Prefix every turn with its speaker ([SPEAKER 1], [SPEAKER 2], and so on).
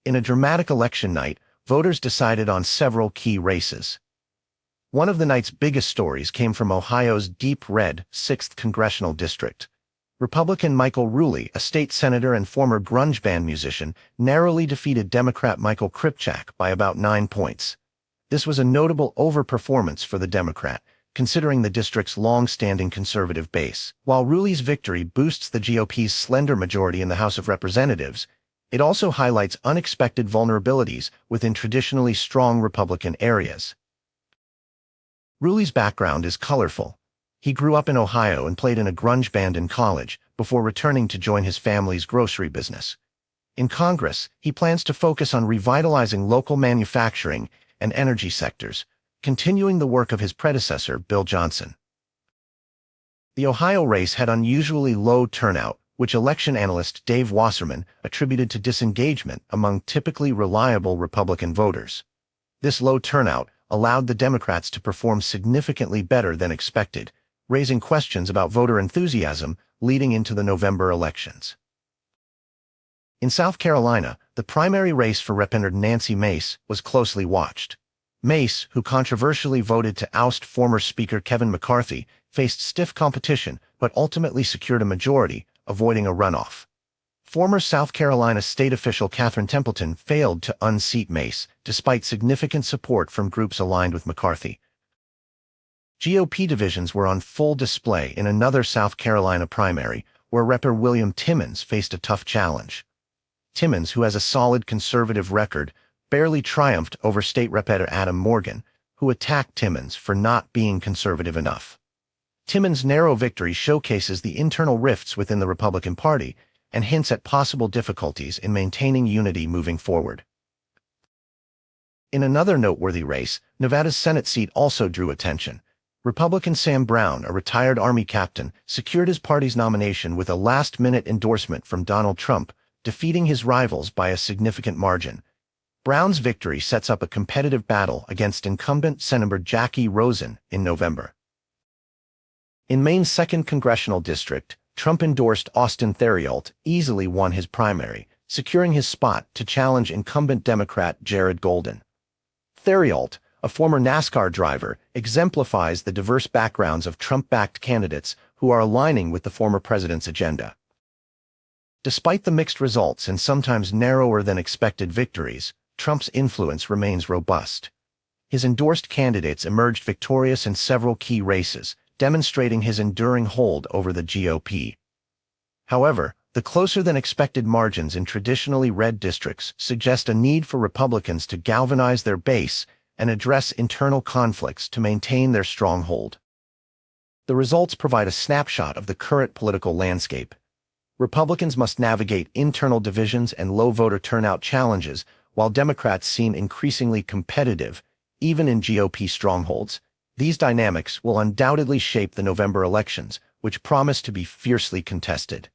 [SPEAKER 1] In a dramatic election night, voters decided on several key races. One of the night's biggest stories came from Ohio's deep red 6th Congressional District. Republican Michael Rulli, a state senator and former grunge band musician, narrowly defeated Democrat Michael Kripchak by about 9 points. This was a notable overperformance for the Democrat, considering the district's long-standing conservative base. While Rulli's victory boosts the GOP's slender majority in the House of Representatives, it also highlights unexpected vulnerabilities within traditionally strong Republican areas. Rulli's background is colorful. He grew up in Ohio and played in a grunge band in college before returning to join his family's grocery business. In Congress, he plans to focus on revitalizing local manufacturing and energy sectors, continuing the work of his predecessor, Bill Johnson. The Ohio race had unusually low turnout, which election analyst Dave Wasserman attributed to disengagement among typically reliable Republican voters. This low turnout allowed the Democrats to perform significantly better than expected, raising questions about voter enthusiasm leading into the November elections. In South Carolina, the primary race for Rep. Nancy Mace was closely watched. Mace, who controversially voted to oust former Speaker Kevin McCarthy, faced stiff competition but ultimately secured a majority, avoiding a runoff. Former South Carolina state official Catherine Templeton failed to unseat Mace, despite significant support from groups aligned with McCarthy. GOP divisions were on full display in another South Carolina primary, where Rep. William Timmons faced a tough challenge. Timmons, who has a solid conservative record, barely triumphed over State Rep. Adam Morgan, who attacked Timmons for not being conservative enough. Timmons' narrow victory showcases the internal rifts within the Republican Party and hints at possible difficulties in maintaining unity moving forward. In another noteworthy race, Nevada's Senate seat also drew attention. Republican Sam Brown, a retired Army captain, secured his party's nomination with a last-minute endorsement from Donald Trump, defeating his rivals by a significant margin. Brown's victory sets up a competitive battle against incumbent Senator Jackie Rosen in November. In Maine's 2nd Congressional District, Trump-endorsed Austin Theriault easily won his primary, securing his spot to challenge incumbent Democrat Jared Golden. Theriault, a former NASCAR driver, exemplifies the diverse backgrounds of Trump-backed candidates who are aligning with the former president's agenda. Despite the mixed results and sometimes narrower than expected victories, Trump's influence remains robust. His endorsed candidates emerged victorious in several key races, demonstrating his enduring hold over the GOP. However, the closer-than-expected margins in traditionally red districts suggest a need for Republicans to galvanize their base and address internal conflicts to maintain their stronghold. The results provide a snapshot of the current political landscape. Republicans must navigate internal divisions and low voter turnout challenges, while Democrats seem increasingly competitive, even in GOP strongholds. These dynamics will undoubtedly shape the November elections, which promise to be fiercely contested.